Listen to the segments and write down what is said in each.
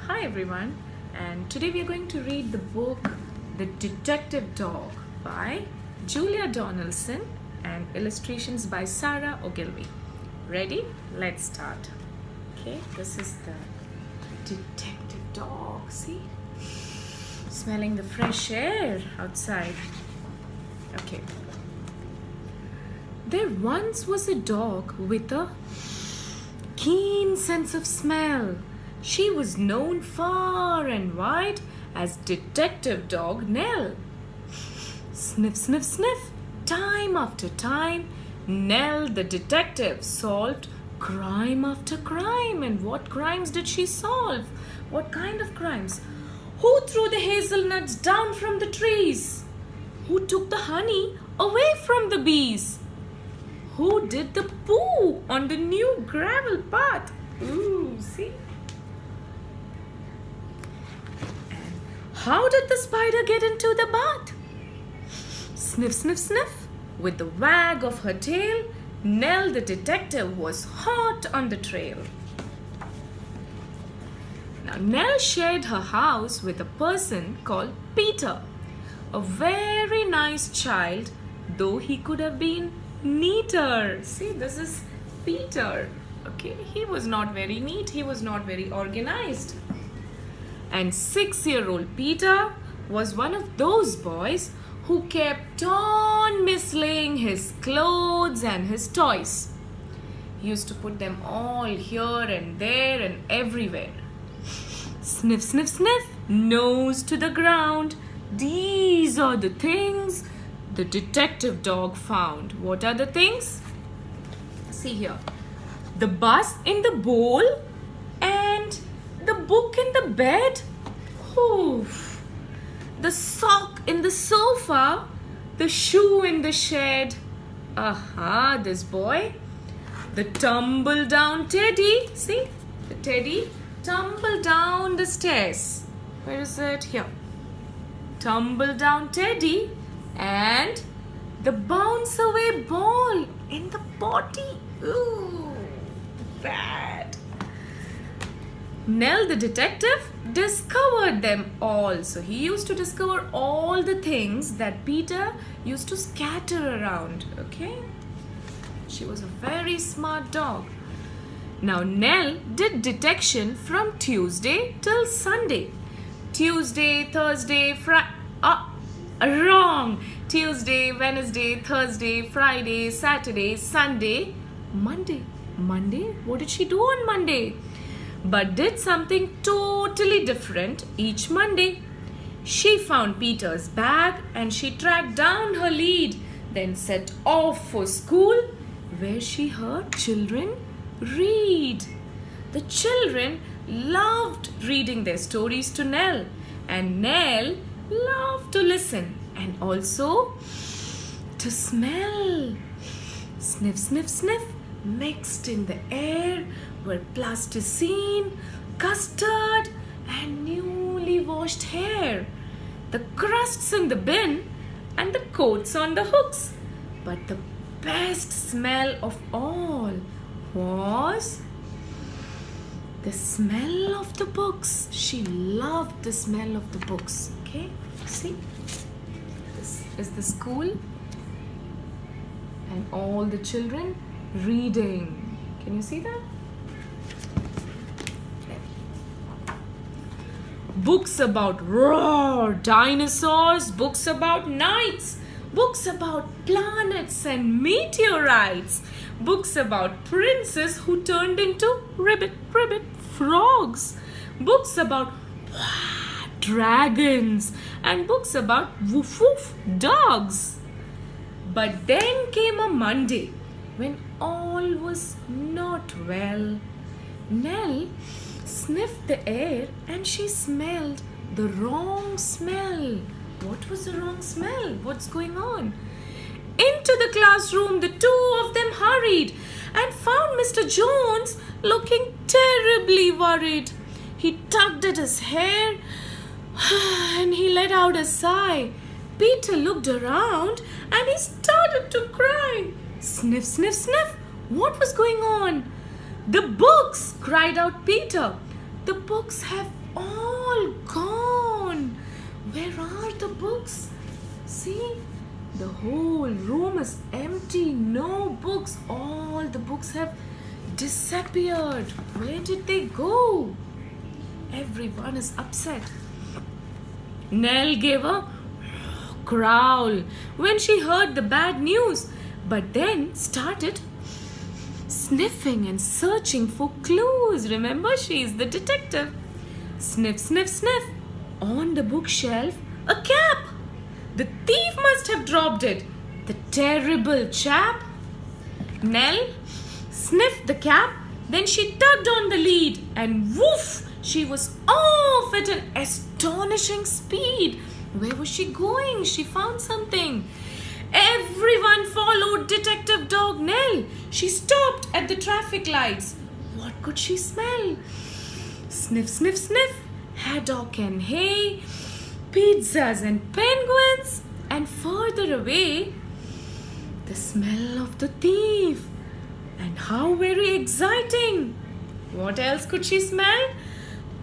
Hi everyone, and today we are going to read the book The Detective Dog by Julia Donaldson and illustrations by Sarah Ogilvy. Ready? Let's start. Okay, this is the detective dog. See? Smelling the fresh air outside. Okay. There once was a dog with a keen sense of smell. She was known far and wide as Detective Dog Nell. Sniff, sniff, sniff. Time after time, Nell the detective solved crime after crime. And what crimes did she solve? What kind of crimes? Who threw the hazelnuts down from the trees? Who took the honey away from the bees? Who did the poo on the new gravel path? Ooh, see? How did the spider get into the bath? Sniff, sniff, sniff. With the wag of her tail, Nell the detective was hot on the trail. Now, Nell shared her house with a person called Peter, a very nice child, though he could have been neater. See, this is Peter. Okay, he was not very neat. He was not very organized. And 6-year-old Peter was one of those boys who kept on mislaying his clothes and his toys. He used to put them all here and there and everywhere. Sniff, sniff, sniff, nose to the ground. These are the things the detective dog found. What are the things? See here. The bus in the bowl and the book in the bed. Oof. The sock in the sofa. The shoe in the shed. Aha, this boy. The tumble down teddy. See, the teddy tumble down the stairs. Where is it? Here. Tumble down teddy and the bounce away ball in the potty. Ooh, bad. Nell the detective discovered them all. So he used to discover all the things that Peter used to scatter around. Okay? She was a very smart dog. Now Nell did detection from Tuesday till Sunday. Tuesday, Thursday, wrong. Tuesday, Wednesday, Thursday, Friday, Saturday, Sunday, Monday. Monday? What did she do on Monday? But did something totally different each Monday. She found Peter's bag and she tracked down her lead, then set off for school where she heard children read. The children loved reading their stories to Nell, and Nell loved to listen and also to smell. Sniff, sniff, sniff. Mixed in the air were plasticine, custard, and newly washed hair, the crusts in the bin, and the coats on the hooks. But the best smell of all was the smell of the books. She loved the smell of the books. Okay, see, this is the school, and all the children reading. Can you see that? Books about raw dinosaurs, books about knights, books about planets and meteorites, books about princes who turned into ribbit frogs, books about dragons, and books about woof woof dogs. But then came a Monday when all was not well. Nell sniffed the air and she smelled the wrong smell. What was the wrong smell? What's going on? Into the classroom the two of them hurried and found Mr. Jones looking terribly worried. He tugged at his hair and he let out a sigh. Peter looked around and he started to cry. Sniff, sniff, sniff. What was going on? The books, cried out Peter. The books have all gone. Where are the books? See, the whole room is empty. No books. All the books have disappeared. Where did they go? Everyone is upset. Nell gave a growl when she heard the bad news, but then started sniffing and searching for clues. Remember, she is the detective. Sniff, sniff, sniff. On the bookshelf, a cap. The thief must have dropped it. The terrible chap. Nell sniffed the cap, then she tugged on the lead, and woof, she was off at an astonishing speed. Where was she going? She found something. Everyone followed Detective Dog Nell. She stopped at the traffic lights. What could she smell? Sniff, sniff, sniff. Haddock and hay, pizzas and penguins, and further away, the smell of the thief. And how very exciting! What else could she smell?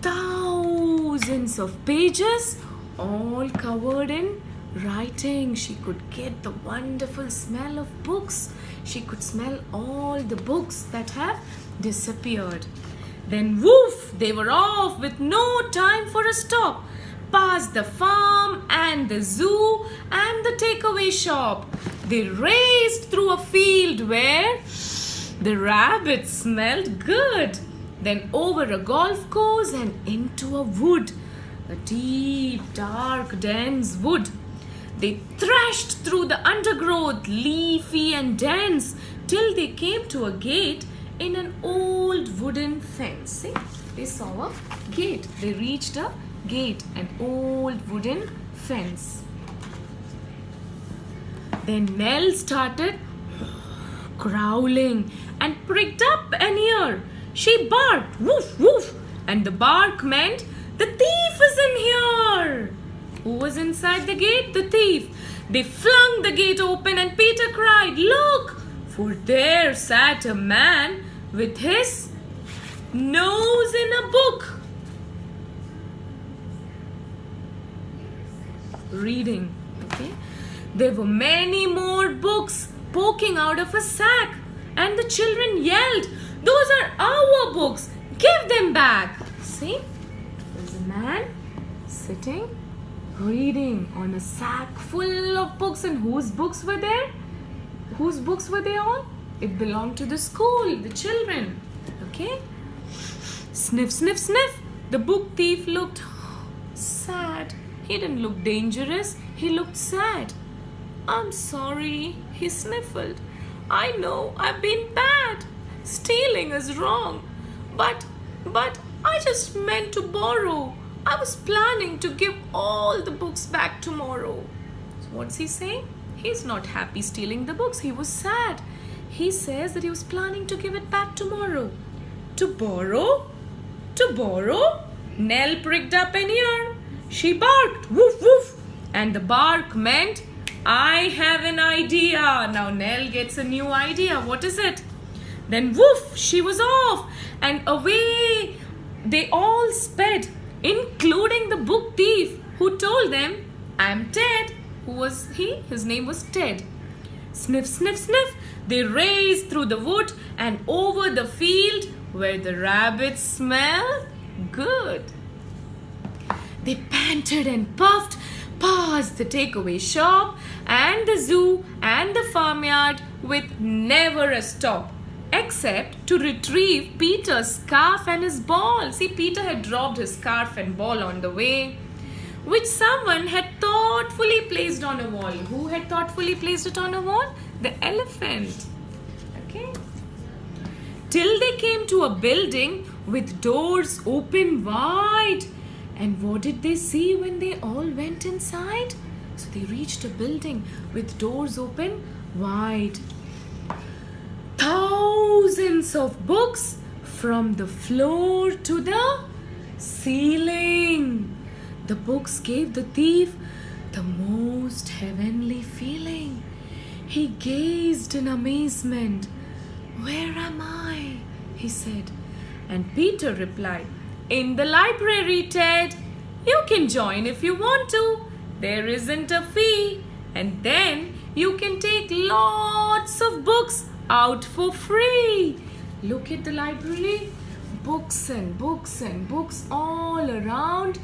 Thousands of pages, all covered in writing. She could get the wonderful smell of books. She could smell all the books that have disappeared. Then woof, they were off with no time for a stop. Past the farm and the zoo and the takeaway shop. They raced through a field where the rabbits smelled good. Then over a golf course and into a wood. A deep, dark, dense wood. They thrashed through the undergrowth, leafy and dense, till they came to a gate in an old wooden fence. See, they saw a gate. They reached a gate, an old wooden fence. Then Nell started growling and pricked up an ear. She barked, woof, woof, and the bark meant the thief is in here. Who was inside the gate? The thief. They flung the gate open and Peter cried, "Look!" For there sat a man with his nose in a book, reading. Okay, there were many more books poking out of a sack, and the children yelled, "Those are our books! Give them back!" See, there's a man sitting reading on a sack full of books. And whose books were there? Whose books were they all? It belonged to the school, the children. Okay? Sniff, sniff, sniff. The book thief looked sad. He didn't look dangerous. He looked sad. "I'm sorry," he sniffled. "I know I've been bad. Stealing is wrong. But I just meant to borrow. I was planning to give all the books back tomorrow." So what's he saying? He's not happy stealing the books. He was sad. He says that he was planning to give it back tomorrow. To borrow? To borrow? Nell pricked up an ear. She barked, woof, woof. And the bark meant, "I have an idea." Now Nell gets a new idea. What is it? Then woof, she was off. And away they all sped, including the book thief, who told them, "I'm Ted." Who was he? His name was Ted. Sniff, sniff, sniff. They raced through the wood and over the field where the rabbits smelled good. They panted and puffed past the takeaway shop and the zoo and the farmyard with never a stop, except to retrieve Peter's scarf and his ball. See, Peter had dropped his scarf and ball on the way, which someone had thoughtfully placed on a wall. Who had thoughtfully placed it on a wall? The elephant. Okay. Till they came to a building with doors open wide. And what did they see when they all went inside? So they reached a building with doors open wide. Thousands of books from the floor to the ceiling. The books gave the thief the most heavenly feeling. He gazed in amazement. "Where am I?" he said. And Peter replied, in the library, Ted. You can join if you want to. There isn't a fee. And then you can take lots of books out for free. Look at the library. Books and books and books all around.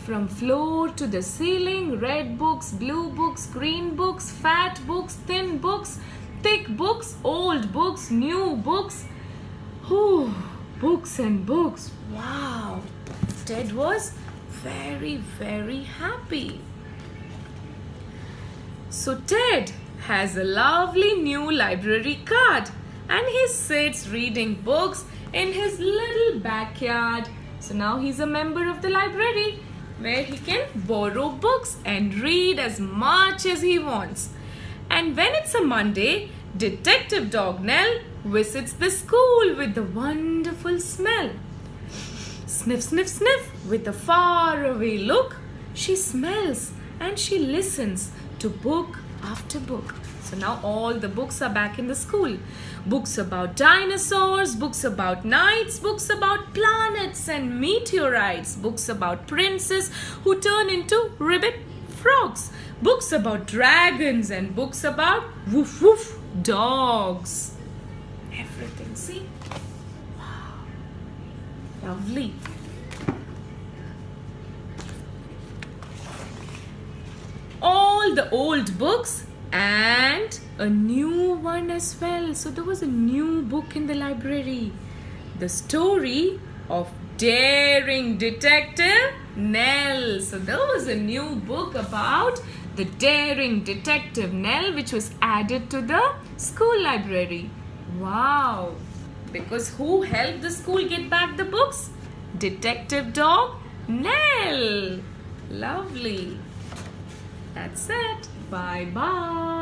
From floor to the ceiling. Red books, blue books, green books, fat books, thin books, thick books, old books, new books. Whew, books and books. Wow. Ted was very, very happy. So Ted has a lovely new library card and he sits reading books in his little backyard. So now he's a member of the library where he can borrow books and read as much as he wants. And when it's a Monday, Detective Dog Nell visits the school with the wonderful smell. Sniff, sniff, sniff. With a faraway look, she smells and she listens to book after book. So now all the books are back in the school. Books about dinosaurs, books about knights, books about planets and meteorites, books about princes who turn into ribbit frogs, books about dragons and books about woof woof dogs. Everything, see? Wow. Lovely. All the old books and a new one as well. So there was a new book in the library. The story of Daring Detective Nell. So there was a new book about the Daring Detective Nell which was added to the school library. Wow. Because who helped the school get back the books? Detective Dog Nell. Lovely. That's it. Bye-bye.